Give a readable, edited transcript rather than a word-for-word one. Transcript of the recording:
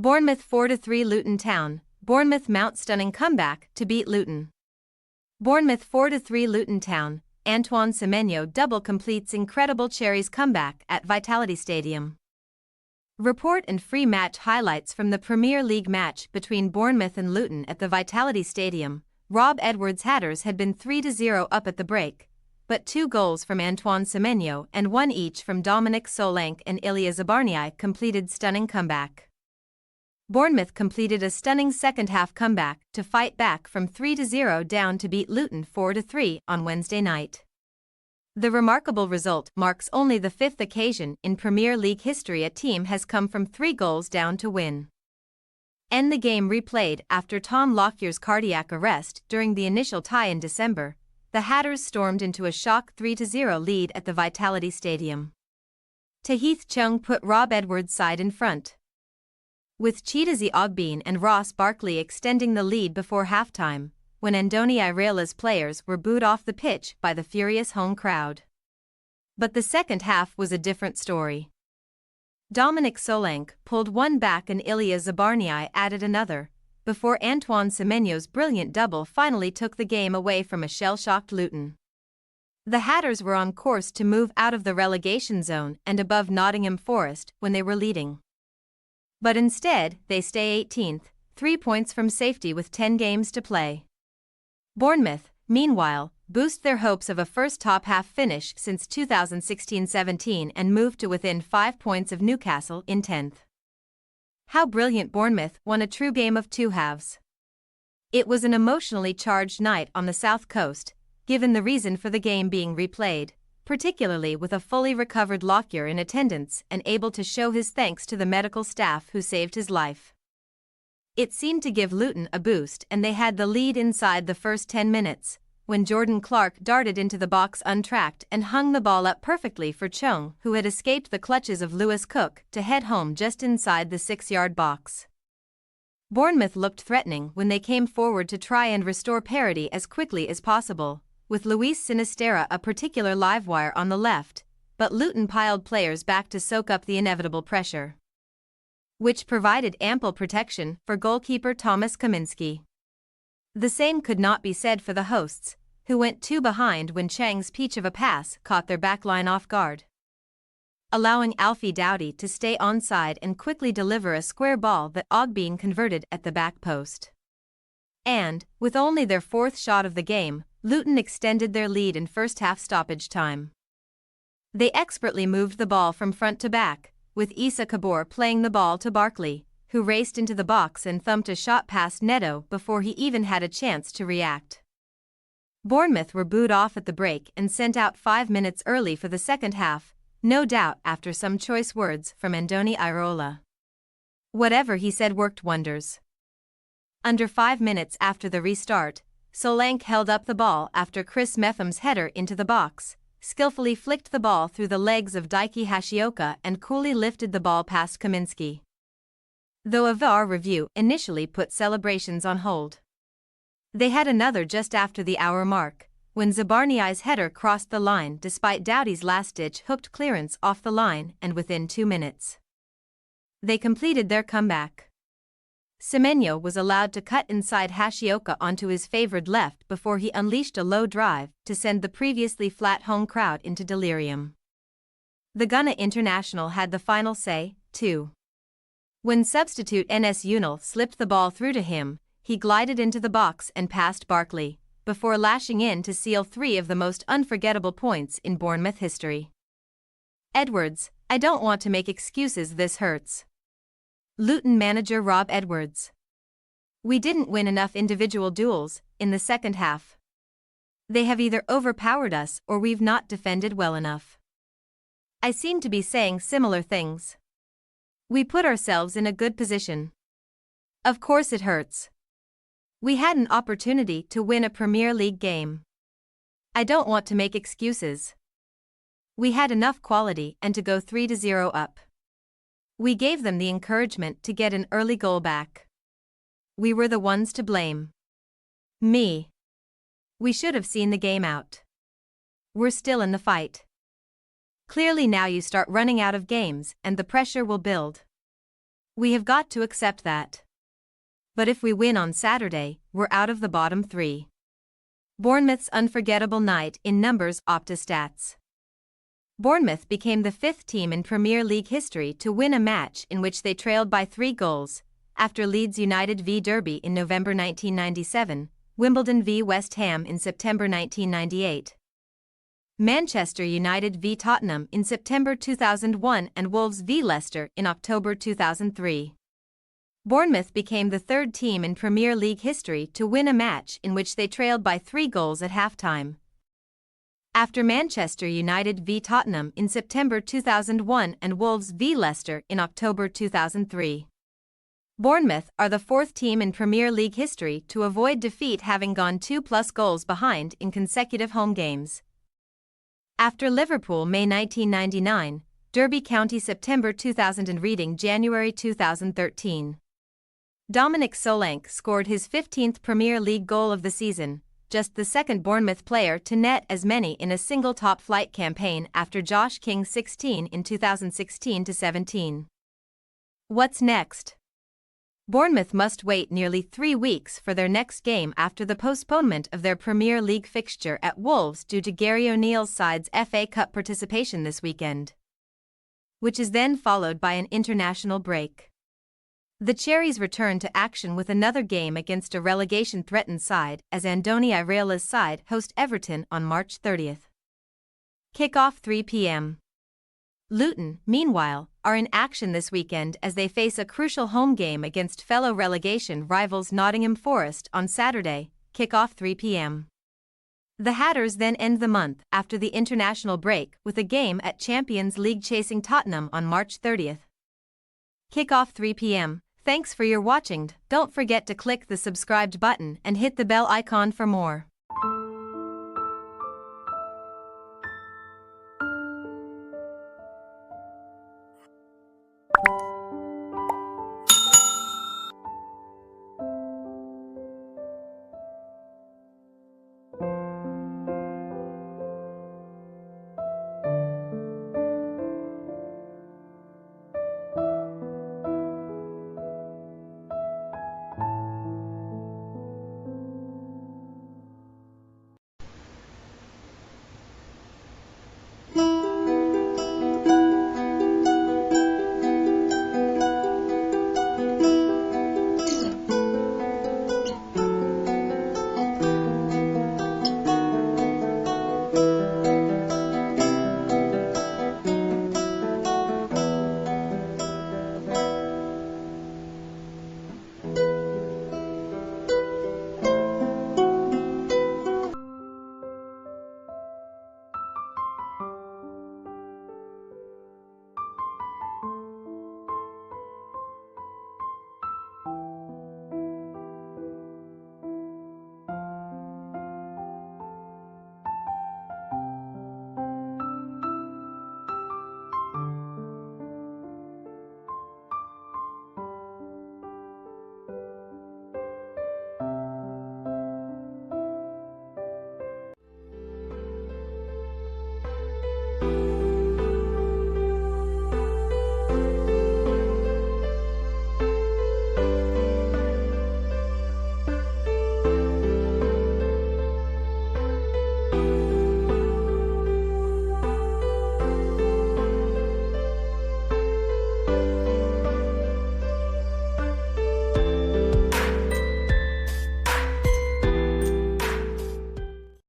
Bournemouth 4-3 Luton Town. Bournemouth mount stunning comeback to beat Luton. Bournemouth 4-3 Luton Town. Antoine Semenyo double completes incredible Cherries comeback at Vitality Stadium. Report and free match highlights from the Premier League match between Bournemouth and Luton at the Vitality Stadium. Rob Edwards' Hatters had been 3-0 up at the break, but 2 goals from Antoine Semenyo and 1 each from Dominic Solanke and Ilya Zabarnyi completed stunning comeback. Bournemouth completed a stunning second-half comeback to fight back from 3-0 down to beat Luton 4-3 on Wednesday night. The remarkable result marks only the 5th occasion in Premier League history a team has come from 3 goals down to win. And the game replayed after Tom Lockyer's cardiac arrest during the initial tie in December, the Hatters stormed into a shock 3-0 lead at the Vitality Stadium. Tahith Chung put Rob Edwards' side in front, with Chidozie Ogbene and Ross Barkley extending the lead before halftime, when Andoni Iraola's players were booed off the pitch by the furious home crowd. But the second half was a different story. Dominic Solanke pulled one back and Ilya Zabarnyi added another, before Antoine Semenyo's brilliant double finally took the game away from a shell-shocked Luton. The Hatters were on course to move out of the relegation zone and above Nottingham Forest when they were leading. But instead, they stay 18th, 3 points from safety with 10 games to play. Bournemouth, meanwhile, boost their hopes of a first top-half finish since 2016-17 and move to within 5 points of Newcastle in 10th. How brilliant! Bournemouth won a true game of two halves. It was an emotionally charged night on the South Coast, given the reason for the game being replayed, particularly with a fully recovered Lockyer in attendance and able to show his thanks to the medical staff who saved his life. It seemed to give Luton a boost and they had the lead inside the first 10 minutes, when Jordan Clark darted into the box untracked and hung the ball up perfectly for Chung, who had escaped the clutches of Lewis Cook, to head home just inside the 6-yard box. Bournemouth looked threatening when they came forward to try and restore parity as quickly as possible, with Luis Sinisterra a particular livewire on the left, but Luton piled players back to soak up the inevitable pressure, which provided ample protection for goalkeeper Thomas Kaminski. The same could not be said for the hosts, who went 2 behind when Chang's peach of a pass caught their backline off guard, allowing Alfie Doughty to stay onside and quickly deliver a square ball that Ogbene converted at the back post. And, with only their 4th shot of the game, Luton extended their lead in first-half stoppage time. They expertly moved the ball from front to back, with Issa Kabor playing the ball to Barkley, who raced into the box and thumped a shot past Neto before he even had a chance to react. Bournemouth were booed off at the break and sent out 5 minutes early for the second half, no doubt after some choice words from Andoni Iraola. Whatever he said worked wonders. Under 5 minutes after the restart, Solanke held up the ball after Chris Metham's header into the box, skillfully flicked the ball through the legs of Daiki Hashioka and coolly lifted the ball past Kaminski, though a VAR review initially put celebrations on hold. They had another just after the hour mark, when Zabarnyi's header crossed the line despite Doughty's last-ditch hooked clearance off the line, and within 2 minutes, they completed their comeback. Semenyo was allowed to cut inside Hashioka onto his favored left before he unleashed a low drive to send the previously flat home crowd into delirium. The Ghana international had the final say, too. When substitute Enes Unal slipped the ball through to him, he glided into the box and passed Barkley, before lashing in to seal 3 of the most unforgettable points in Bournemouth history. Edwards: I don't want to make excuses, this hurts. Luton manager Rob Edwards: we didn't win enough individual duels in the second half. They have either overpowered us or we've not defended well enough. I seem to be saying similar things. We put ourselves in a good position. Of course it hurts. We had an opportunity to win a Premier League game. I don't want to make excuses. We had enough quality and to go 3-0 up. We gave them the encouragement to get an early goal back. We were the ones to blame. Me. We should have seen the game out. We're still in the fight. Clearly now you start running out of games and the pressure will build. We have got to accept that. But if we win on Saturday, we're out of the bottom three. Bournemouth's unforgettable night in numbers. Opta stats. Bournemouth became the fifth team in Premier League history to win a match in which they trailed by 3 goals, after Leeds United v Derby in November 1997, Wimbledon v West Ham in September 1998, Manchester United v Tottenham in September 2001 and Wolves v Leicester in October 2003. Bournemouth became the third team in Premier League history to win a match in which they trailed by 3 goals at halftime, after Manchester United v Tottenham in September 2001 and Wolves v Leicester in October 2003. Bournemouth are the fourth team in Premier League history to avoid defeat, having gone 2+ goals behind in consecutive home games. After Liverpool May 1999, Derby County September 2000 and Reading January 2013. Dominic Solanke scored his 15th Premier League goal of the season, just the second Bournemouth player to net as many in a single top-flight campaign after Josh King's 16 in 2016-17. What's next? Bournemouth must wait nearly 3 weeks for their next game after the postponement of their Premier League fixture at Wolves due to Gary O'Neill's side's FA Cup participation this weekend, which is then followed by an international break. The Cherries return to action with another game against a relegation-threatened side as Andoni Iraola's side host Everton on March 30th. Kick-off 3 p.m. Luton, meanwhile, are in action this weekend as they face a crucial home game against fellow relegation rivals Nottingham Forest on Saturday, kick-off 3 p.m. The Hatters then end the month after the international break with a game at Champions League chasing Tottenham on March 30th. Kick-off 3 p.m. Thanks for your watching. Don't forget to click the subscribed button and hit the bell icon for more.